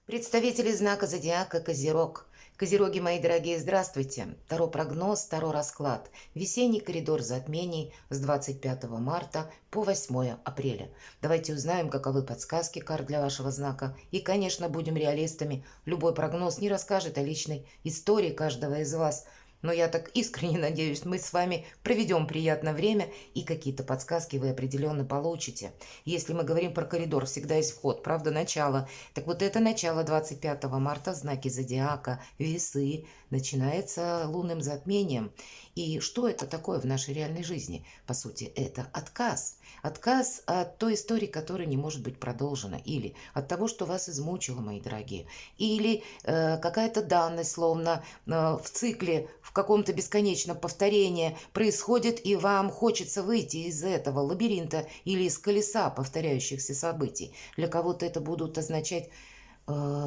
Представители знака зодиака Козерог. Козероги, мои дорогие, здравствуйте. Таро прогноз, Таро расклад. Весенний коридор затмений с 25 марта по 8 апреля. Давайте узнаем, каковы подсказки карт для вашего знака. И, конечно, будем реалистами. Любой прогноз не расскажет о личной истории каждого из вас. Но я так искренне надеюсь, мы с вами проведем приятное время и какие-то подсказки вы определенно получите. Если мы говорим про коридор, всегда есть вход, правда, начало. Так вот это начало 25 марта, знаки зодиака, весы, начинается лунным затмением. И что это такое в нашей реальной жизни? По сути, это отказ. Отказ от той истории, которая не может быть продолжена. Или от того, что вас измучило, мои дорогие. Или какая-то данность, словно в цикле, в каком-то бесконечном повторении происходит, и вам хочется выйти из этого лабиринта или из колеса повторяющихся событий. Для кого-то это будут означать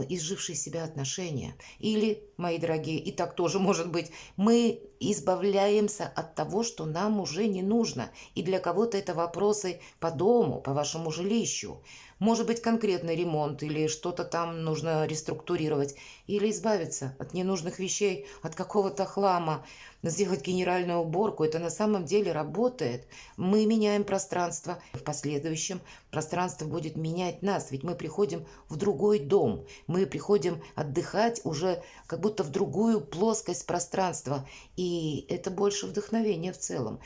изжившие себя отношения. Или, мои дорогие, и так тоже может быть, мы избавляемся от того, что нам уже не нужно. И для кого-то это вопросы по дому, по вашему жилищу. Может быть, конкретный ремонт или что-то там нужно реструктурировать. Или избавиться от ненужных вещей, от какого-то хлама. Сделать генеральную уборку. Это на самом деле работает. Мы меняем пространство. В последующем пространство будет менять нас. Ведь мы приходим в другой дом. Мы приходим отдыхать уже как будто в другую плоскость пространства. И это больше вдохновения в целом.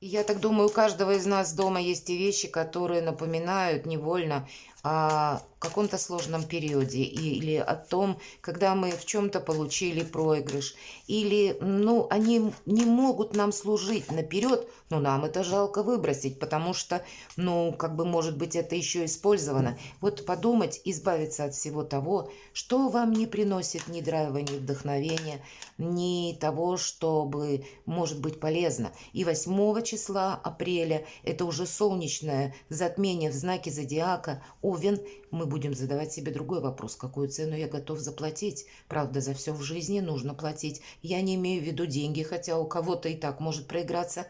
И я так думаю, у каждого из нас дома есть те вещи, которые напоминают невольно о каком-то сложном периоде или о том, когда мы в чем-то получили проигрыш. Или, они не могут нам служить наперед, но нам это жалко выбросить, потому что, может быть, это еще использовано. Вот подумать, избавиться от всего того, что вам не приносит ни драйва, ни вдохновения, ни того, чтобы может быть полезно. И 8 числа апреля, это уже солнечное затмение в знаке зодиака Овен, мы будем задавать себе другой вопрос: какую цену я готов заплатить? Правда, за все в жизни нужно платить. Я не имею в виду деньги, хотя у кого-то и так может проиграться.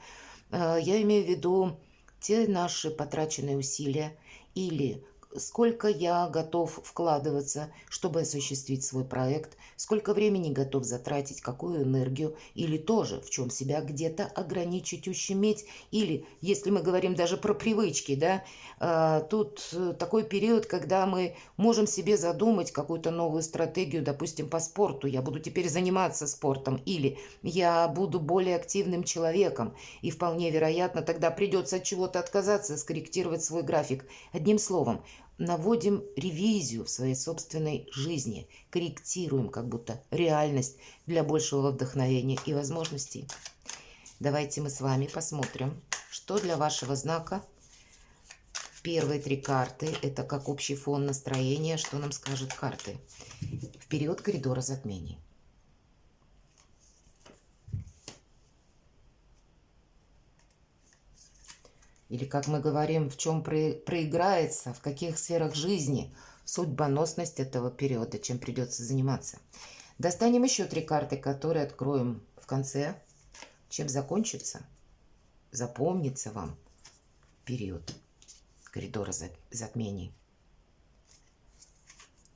Я имею в виду те наши потраченные усилия или сколько я готов вкладываться, чтобы осуществить свой проект, сколько времени готов затратить, какую энергию, или тоже в чем себя где-то ограничить, ущеметь, или, если мы говорим даже про привычки, да, тут такой период, когда мы можем себе задумать какую-то новую стратегию, допустим, по спорту. Я буду теперь заниматься спортом, или я буду более активным человеком, и вполне вероятно, тогда придется от чего-то отказаться, скорректировать свой график. Одним словом, наводим ревизию в своей собственной жизни, корректируем как будто реальность для большего вдохновения и возможностей. Давайте мы с вами посмотрим, что для вашего знака. Первые 3 карты – это как общий фон настроения, что нам скажут карты в период коридора затмений. Или, как мы говорим, в чем проиграется, в каких сферах жизни судьбоносность этого периода, чем придется заниматься. Достанем еще 3 карты, которые откроем в конце, чем закончится, запомнится вам период коридора затмений.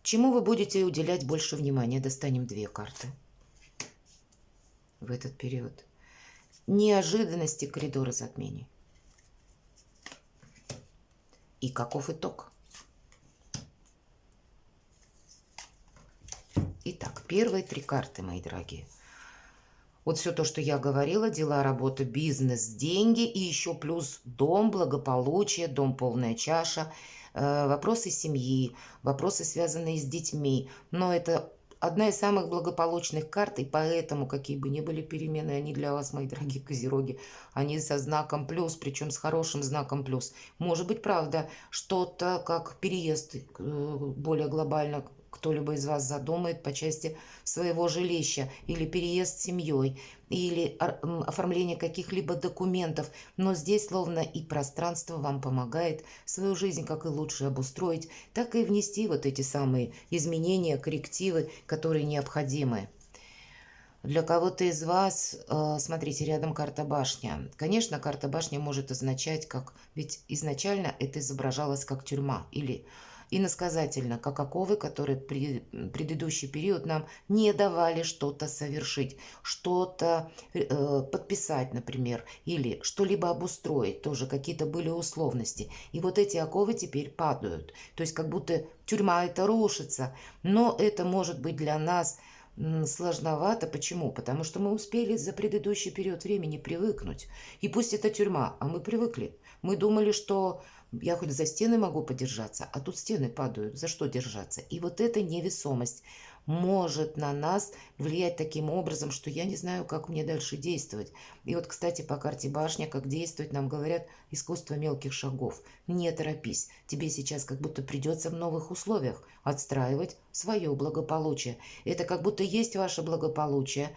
Чему вы будете уделять больше внимания? Достанем 2 карты в этот период. Неожиданности коридора затмений. И каков итог? Итак, первые 3 карты, мои дорогие. Вот все то, что я говорила: дела, работа, бизнес, деньги и еще плюс дом, благополучие, дом полная чаша, вопросы семьи, вопросы, связанные с детьми. Но это одна из самых благополучных карт, и поэтому, какие бы ни были перемены, они для вас, мои дорогие козероги, они со знаком плюс, причем с хорошим знаком плюс. Может быть, правда, что-то как переезд более глобально кто-либо из вас задумает по части своего жилища, или переезд с семьей, или оформление каких-либо документов. Но здесь словно и пространство вам помогает свою жизнь как и лучше обустроить, так и внести вот эти самые изменения, коррективы, которые необходимы. Для кого-то из вас, смотрите, рядом карта башня. Конечно, карта башня может означать как... Ведь изначально это изображалось как тюрьма или иносказательно, как оковы, которые предыдущий период нам не давали что-то совершить, что-то подписать, например, или что-либо обустроить, тоже какие-то были условности. И вот эти оковы теперь падают. То есть как будто тюрьма это рушится, но это может быть для нас сложновато. Почему? Потому что мы успели за предыдущий период времени привыкнуть. И пусть это тюрьма, а мы привыкли. Мы думали, что я хоть за стены могу подержаться, а тут стены падают. За что держаться? И вот эта невесомость может на нас влиять таким образом, что я не знаю, как мне дальше действовать. И вот, кстати, по карте башня, как действовать, нам говорят искусство мелких шагов. Не торопись. Тебе сейчас как будто придется в новых условиях отстраивать свое благополучие. Это как будто есть ваше благополучие,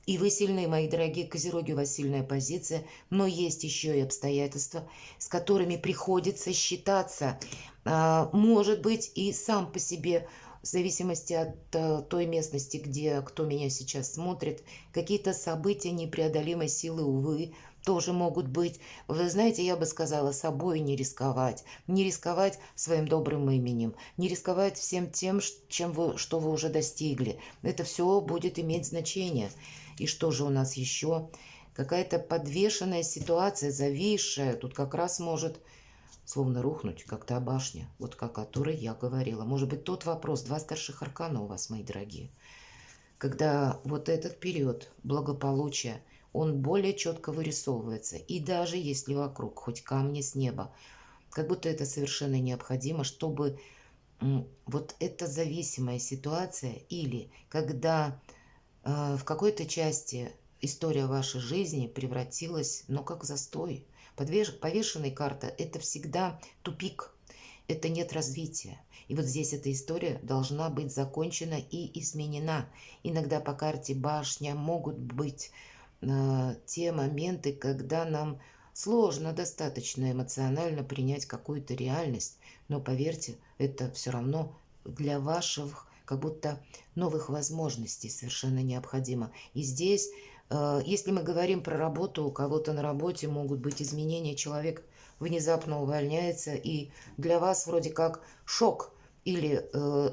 и вы сильны, мои дорогие козероги, у вас сильная позиция, но есть еще и обстоятельства, с которыми приходится считаться. Может быть, и сам по себе, в зависимости от той местности, где кто меня сейчас смотрит, какие-то события непреодолимой силы, увы, тоже могут быть. Вы знаете, я бы сказала, собой не рисковать своим добрым именем, не рисковать всем тем, что вы уже достигли. Это все будет иметь значение. И что же у нас еще? Какая-то подвешенная ситуация, зависшая, тут как раз может словно рухнуть, как та башня, вот о которой я говорила. Может быть, тот вопрос, два старших аркана у вас, мои дорогие, когда вот этот период благополучия, он более четко вырисовывается. И даже если вокруг хоть камни с неба, как будто это совершенно необходимо, чтобы вот эта зависимая ситуация, или когда в какой-то части история вашей жизни превратилась, ну, как застой. Повешенная карта – это всегда тупик, это нет развития. И вот здесь эта история должна быть закончена и изменена. Иногда по карте башня могут быть те моменты, когда нам сложно достаточно эмоционально принять какую-то реальность, но поверьте, это все равно для ваших как будто новых возможностей совершенно необходимо. И здесь, если мы говорим про работу, у кого-то на работе могут быть изменения, человек внезапно увольняется, и для вас вроде как шок. Или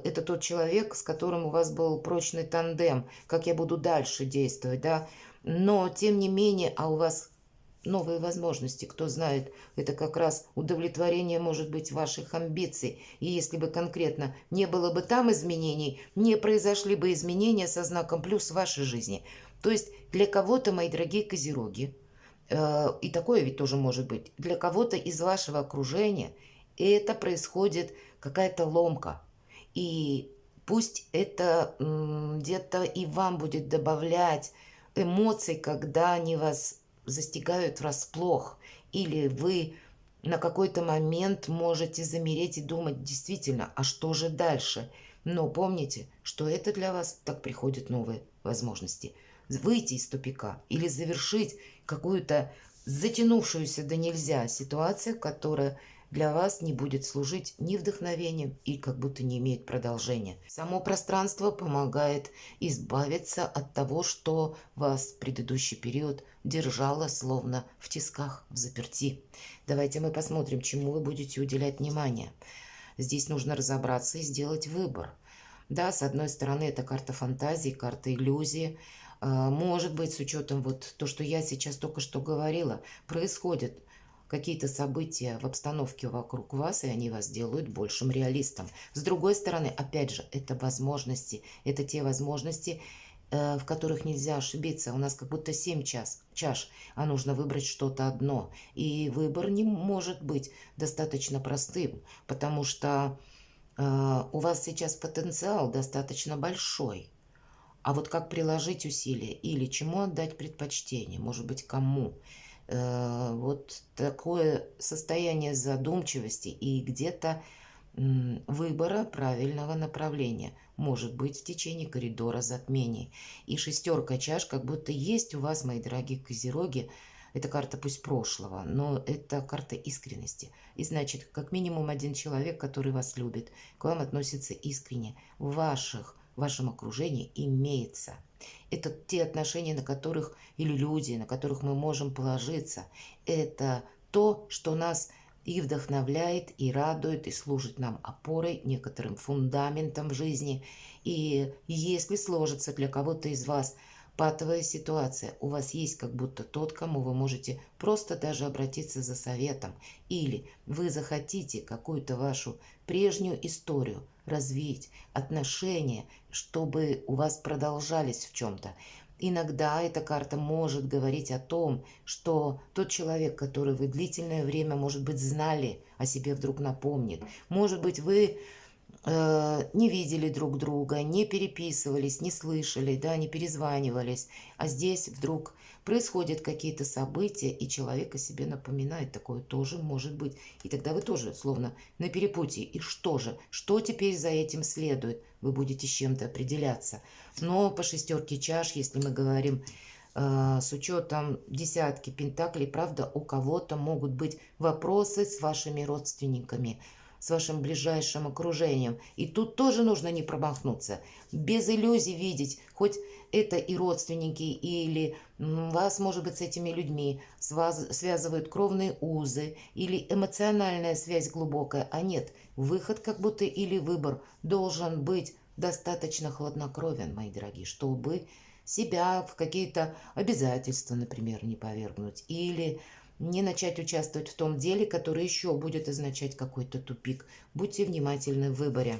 это тот человек, с которым у вас был прочный тандем, как я буду дальше действовать, да. Но, тем не менее, а у вас новые возможности, кто знает, это как раз удовлетворение, может быть, ваших амбиций. И если бы конкретно не было бы там изменений, не произошли бы изменения со знаком плюс в вашей жизни. То есть для кого-то, мои дорогие козероги, и такое ведь тоже может быть, для кого-то из вашего окружения это происходит какая-то ломка. И пусть это где-то и вам будет добавлять эмоций, когда они вас застигают врасплох, или вы на какой-то момент можете замереть и думать, действительно, а что же дальше? Но помните, что это для вас так приходят новые возможности. Выйти из тупика или завершить какую-то затянувшуюся до нельзя ситуацию, которая для вас не будет служить ни вдохновением и как будто не имеет продолжения. Само пространство помогает избавиться от того, что вас в предыдущий период держало словно в тисках, в заперти. Давайте мы посмотрим, чему вы будете уделять внимание. Здесь нужно разобраться и сделать выбор. Да, с одной стороны, это карта фантазии, карта иллюзии. Может быть, с учетом вот то, что я сейчас только что говорила, происходят какие-то события в обстановке вокруг вас, и они вас делают большим реалистом. С другой стороны, опять же, это возможности, это те возможности, в которых нельзя ошибиться. У нас как будто 7 чаш, а нужно выбрать что-то одно. И выбор не может быть достаточно простым, потому что у вас сейчас потенциал достаточно большой. А вот как приложить усилия или чему отдать предпочтение, может быть, кому? Вот такое состояние задумчивости и где-то выбора правильного направления может быть в течение коридора затмений. И шестерка чаш как будто есть у вас, мои дорогие козероги. Это карта пусть прошлого, но это карта искренности. И значит, как минимум один человек, который вас любит, к вам относится искренне, в вашем окружении имеется. Это те отношения, на которых, или люди, на которых мы можем положиться. Это то, что нас и вдохновляет, и радует, и служит нам опорой, некоторым фундаментом в жизни. И если сложится для кого-то из вас патовая ситуация, у вас есть как будто тот, кому вы можете просто даже обратиться за советом, или вы захотите какую-то вашу прежнюю историю развить, отношения, чтобы у вас продолжались в чем-то. Иногда эта карта может говорить о том, что тот человек, который вы длительное время, может быть, знали, о себе вдруг напомнит. Может быть, вы не видели друг друга, не переписывались, не слышали, да, не перезванивались. А здесь вдруг происходят какие-то события, и человек о себе напоминает. Такое тоже может быть. И тогда вы тоже словно на перепутье. И что же? Что теперь за этим следует? Вы будете с чем-то определяться. Но по шестерке чаш, если мы говорим с учетом десятки пентаклей, правда, у кого-то могут быть вопросы с вашими родственниками, с вашим ближайшим окружением. И тут тоже нужно не промахнуться. Без иллюзий видеть, хоть это и родственники, или вас, может быть, с этими людьми связывают кровные узы, или эмоциональная связь глубокая, а нет, выход как будто или выбор должен быть достаточно хладнокровен, мои дорогие, чтобы себя в какие-то обязательства, например, не повергнуть, или не начать участвовать в том деле, которое еще будет означать какой-то тупик. Будьте внимательны в выборе.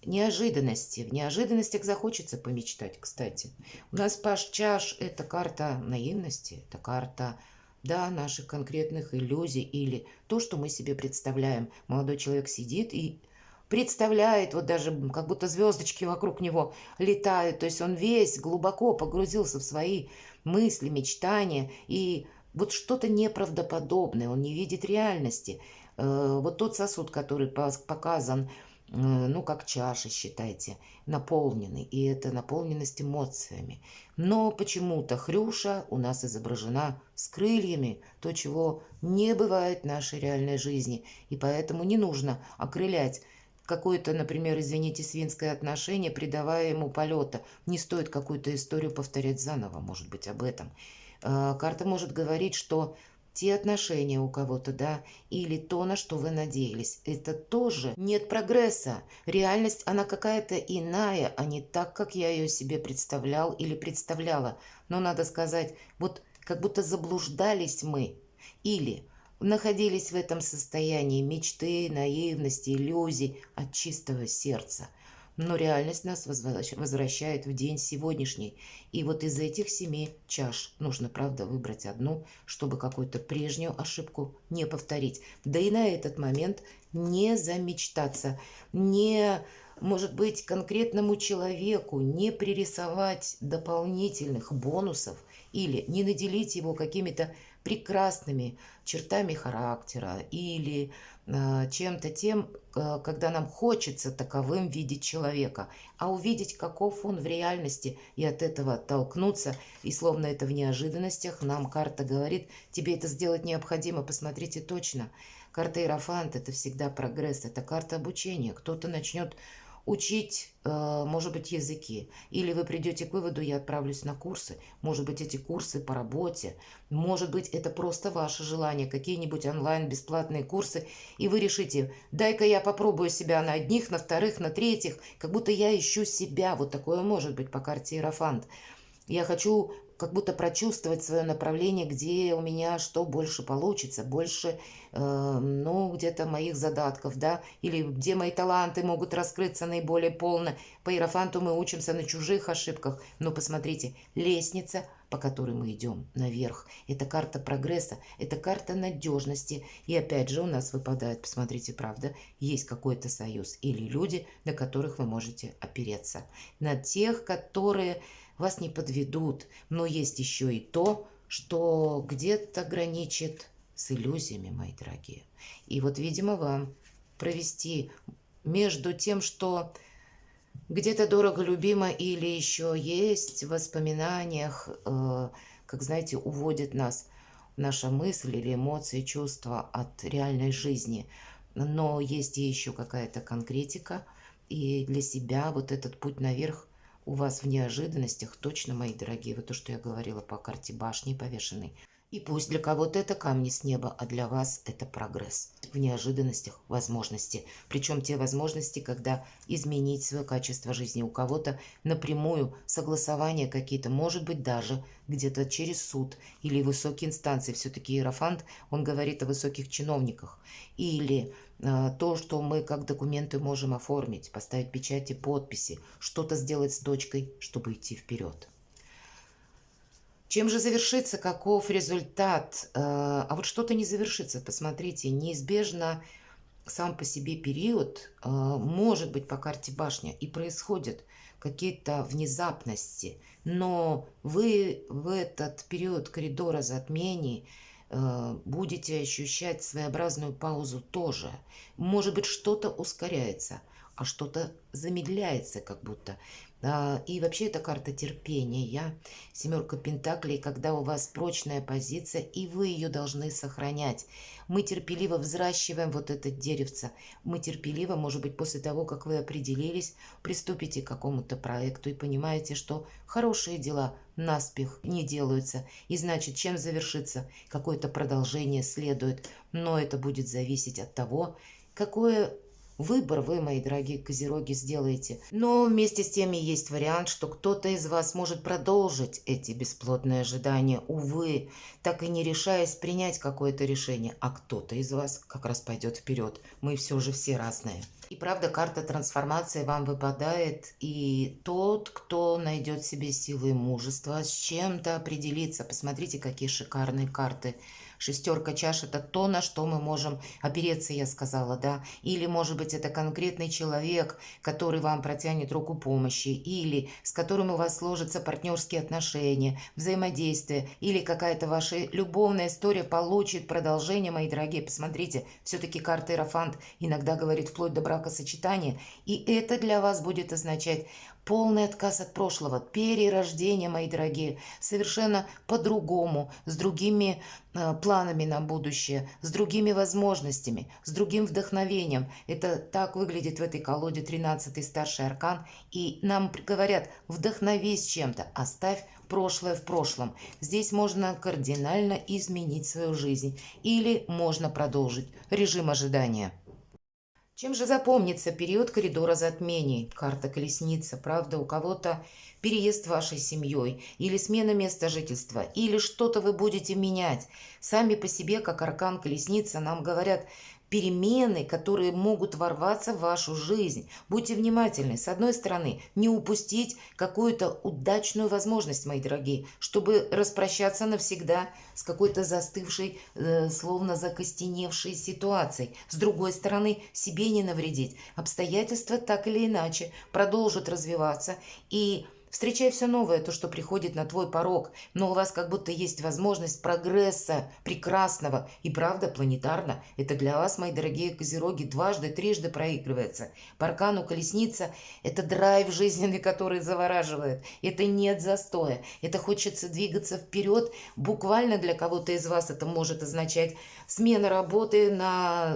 Неожиданности. В неожиданностях захочется помечтать, кстати. У нас паш чаш – это карта наивности, это карта, да, наших конкретных иллюзий или то, что мы себе представляем. Молодой человек сидит и представляет, вот даже как будто звездочки вокруг него летают. То есть он весь глубоко погрузился в свои мысли, мечтания, и вот что-то неправдоподобное, он не видит реальности. Вот тот сосуд, который показан, ну, как чаша, считайте, наполненный, и это наполненность эмоциями. Но почему-то Хрюша у нас изображена с крыльями, то, чего не бывает в нашей реальной жизни, и поэтому не нужно окрылять какое-то, например, извините, свинское отношение, придавая ему полета. Не стоит какую-то историю повторять заново, может быть, об этом. Карта может говорить, что те отношения у кого-то, да, или то, на что вы надеялись, это тоже нет прогресса. Реальность, она какая-то иная, а не так, как я ее себе представлял или представляла. Но надо сказать, вот как будто заблуждались мы или находились в этом состоянии мечты, наивности, иллюзий от чистого сердца. Но реальность нас возвращает в день сегодняшний. И вот из этих 7 чаш нужно, правда, выбрать одну, чтобы какую-то прежнюю ошибку не повторить. Да и на этот момент не замечтаться, не, может быть, конкретному человеку не пририсовать дополнительных бонусов или не наделить его какими-то прекрасными чертами характера или чем-то тем, когда нам хочется таковым видеть человека, а увидеть, каков он в реальности, и от этого оттолкнуться, и словно это в неожиданностях нам карта говорит, тебе это сделать необходимо, посмотрите точно. Карта Иерофант – это всегда прогресс, это карта обучения. Кто-то начнет учить, может быть, языки. Или вы придете к выводу, я отправлюсь на курсы. Может быть, эти курсы по работе. Может быть, это просто ваше желание, какие-нибудь онлайн бесплатные курсы. И вы решите, дай-ка я попробую себя на одних, на вторых, на третьих. Как будто я ищу себя. Вот такое может быть по карте Иерофант. Я хочу как будто прочувствовать свое направление, где у меня что больше получится, больше, ну, где-то моих задатков, да, или где мои таланты могут раскрыться наиболее полно. По Иерофанту мы учимся на чужих ошибках, но посмотрите, лестница, по которой мы идем наверх, это карта прогресса, это карта надежности. И опять же у нас выпадает, посмотрите, правда, есть какой-то союз или люди, на которых вы можете опереться, на тех, которые вас не подведут, но есть еще и то, что где-то граничит с иллюзиями, мои дорогие. И вот, видимо, вам провести между тем, что где-то дорого любимо или еще есть в воспоминаниях, как, знаете, уводит нас наша мысль или эмоции, чувства от реальной жизни. Но есть и еще какая-то конкретика, и для себя вот этот путь наверх у вас в неожиданностях точно, мои дорогие, вот то, что я говорила по карте башни повешенной, И пусть для кого-то это камни с неба, а для вас это прогресс в неожиданностях, возможности. Причем те возможности, когда изменить свое качество жизни. У кого-то напрямую согласования какие-то, может быть, даже где-то через суд или высокие инстанции. Все-таки Иерофант, он говорит о высоких чиновниках. Или то, что мы как документы можем оформить, поставить печати, подписи, что-то сделать с дочкой, чтобы идти вперед. Чем же завершится, каков результат? А вот что-то не завершится. Посмотрите, неизбежно сам по себе период может быть по карте башня и происходят какие-то внезапности, но вы в этот период коридора затмений будете ощущать своеобразную паузу тоже. Может быть, что-то ускоряется, а что-то замедляется как будто. И вообще это карта терпения. Семерка пентаклей, когда у вас прочная позиция, и вы ее должны сохранять. Мы терпеливо взращиваем вот это деревце. Мы терпеливо, может быть, после того, как вы определились, приступите к какому-то проекту и понимаете, что хорошие дела наспех не делаются. И значит, чем завершится? Какое-то продолжение следует. Но это будет зависеть от того, какое выбор вы, мои дорогие козероги, сделаете. Но вместе с тем есть вариант, что кто-то из вас может продолжить эти бесплодные ожидания, увы, так и не решаясь принять какое-то решение. А кто-то из вас как раз пойдет вперед. Мы все же все разные. И правда, карта трансформации вам выпадает, и тот, кто найдет в себе силы и мужество, с чем-то определиться. Посмотрите, какие шикарные карты. Шестерка чаш – это то, на что мы можем опереться, я сказала, да. Или, может быть, это конкретный человек, который вам протянет руку помощи, или с которым у вас сложатся партнерские отношения, взаимодействие, или какая-то ваша любовная история получит продолжение, мои дорогие. Посмотрите, все-таки карта Иерофант иногда говорит вплоть до бракосочетания, и это для вас будет означать полный отказ от прошлого, перерождение, мои дорогие, совершенно по-другому, с другими планами на будущее, с другими возможностями, с другим вдохновением. Это так выглядит в этой колоде 13-й старший аркан. И нам говорят, вдохновись чем-то, оставь прошлое в прошлом. Здесь можно кардинально изменить свою жизнь или можно продолжить режим ожидания. Чем же запомнится период коридора затмений? Карта колесница. Правда, у кого-то переезд вашей семьей, или смена места жительства, или что-то вы будете менять. Сами по себе, как аркан колесница, нам говорят перемены, которые могут ворваться в вашу жизнь. Будьте внимательны. С одной стороны, не упустить какую-то удачную возможность, мои дорогие, чтобы распрощаться навсегда с какой-то застывшей, словно закостеневшей ситуацией. С другой стороны, себе не навредить. Обстоятельства так или иначе продолжат развиваться, и встречай все новое, то, что приходит на твой порог, но у вас как будто есть возможность прогресса прекрасного и, правда, планетарно. Это для вас, мои дорогие козероги, дважды, трижды проигрывается. По аркану колесница – это драйв жизненный, который завораживает. Это нет застоя. Это хочется двигаться вперед. Буквально для кого-то из вас это может означать смена работы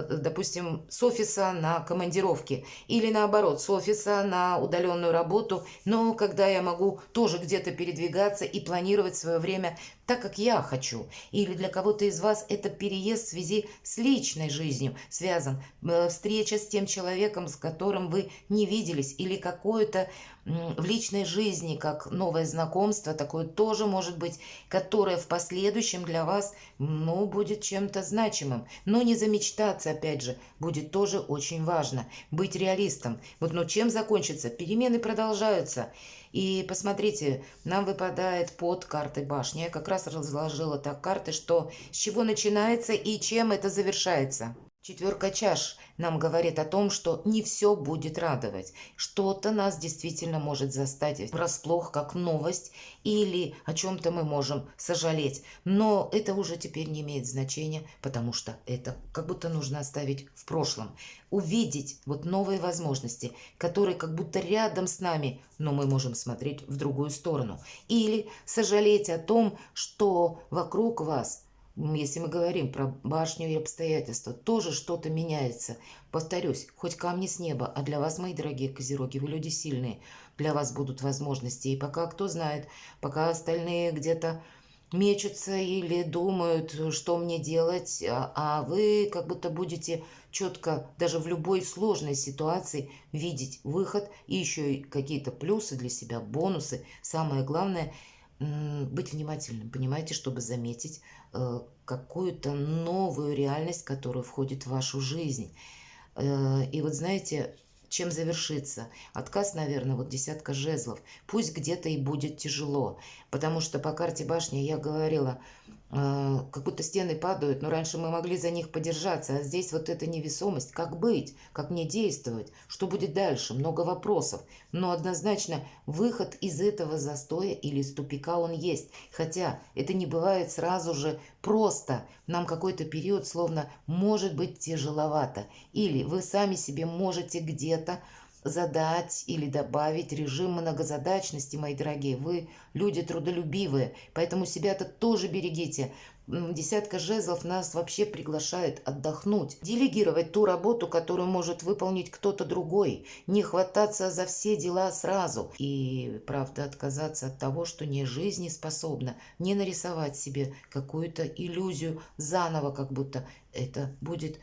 допустим, с офиса на командировки. Или наоборот, с офиса на удаленную работу. Но когда я могу тоже где-то передвигаться и планировать свое время так, как я хочу. Или для кого-то из вас это переезд в связи с личной жизнью связан. Встреча с тем человеком, с которым вы не виделись. Или какое-то в личной жизни, как новое знакомство, такое тоже может быть, которое в последующем для вас, будет чем-то значимым. Но не замечтаться, опять же, будет тоже очень важно. Быть реалистом. Но чем закончится? Перемены продолжаются. И посмотрите, нам выпадает под картой башни. Я как раз разложила так карты, что с чего начинается и чем это завершается. Четверка чаш нам говорит о том, что не все будет радовать. Что-то нас действительно может застать врасплох, как новость, или о чем-то мы можем сожалеть. Но это уже теперь не имеет значения, потому что это как будто нужно оставить в прошлом. Увидеть новые возможности, которые как будто рядом с нами, но мы можем смотреть в другую сторону. Или сожалеть о том, что вокруг вас, если мы говорим про башню и обстоятельства, тоже что-то меняется. Повторюсь, хоть камни с неба, а для вас, мои дорогие козероги, вы люди сильные, для вас будут возможности. И пока, кто знает, пока остальные где-то мечутся или думают, что мне делать, а вы как будто будете четко даже в любой сложной ситуации видеть выход и еще и какие-то плюсы для себя, бонусы. Самое главное быть внимательным, понимаете, чтобы заметить какую-то новую реальность, которая входит в вашу жизнь. И вот знаете, чем завершится? Отказ, наверное, вот десятка жезлов. Пусть где-то и будет тяжело, потому что по карте башни я говорила, как будто стены падают, но раньше мы могли за них подержаться, а здесь вот эта невесомость. Как быть? Как мне действовать? Что будет дальше? Много вопросов. Но однозначно выход из этого застоя или из тупика он есть. Хотя это не бывает сразу же просто. Нам какой-то период словно может быть тяжеловато. Или вы сами себе можете где-то задать или добавить режим многозадачности, мои дорогие. Вы люди трудолюбивые, поэтому себя-то тоже берегите. Десятка жезлов нас вообще приглашает отдохнуть, делегировать ту работу, которую может выполнить кто-то другой, не хвататься за все дела сразу и, правда, отказаться от того, что не жизнеспособно, не нарисовать себе какую-то иллюзию заново, как будто это будет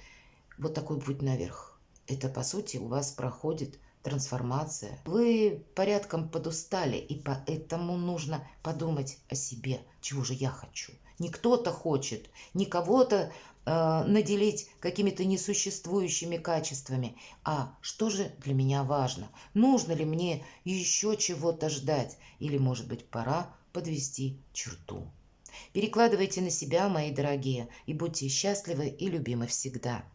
вот такой путь наверх. Это, по сути, у вас проходит трансформация. Вы порядком подустали, и поэтому нужно подумать о себе. Чего же я хочу? Не кто-то хочет, не кого-то наделить какими-то несуществующими качествами, а что же для меня важно? Нужно ли мне еще чего-то ждать? Или, может быть, пора подвести черту? Перекладывайте на себя, мои дорогие, и будьте счастливы и любимы всегда.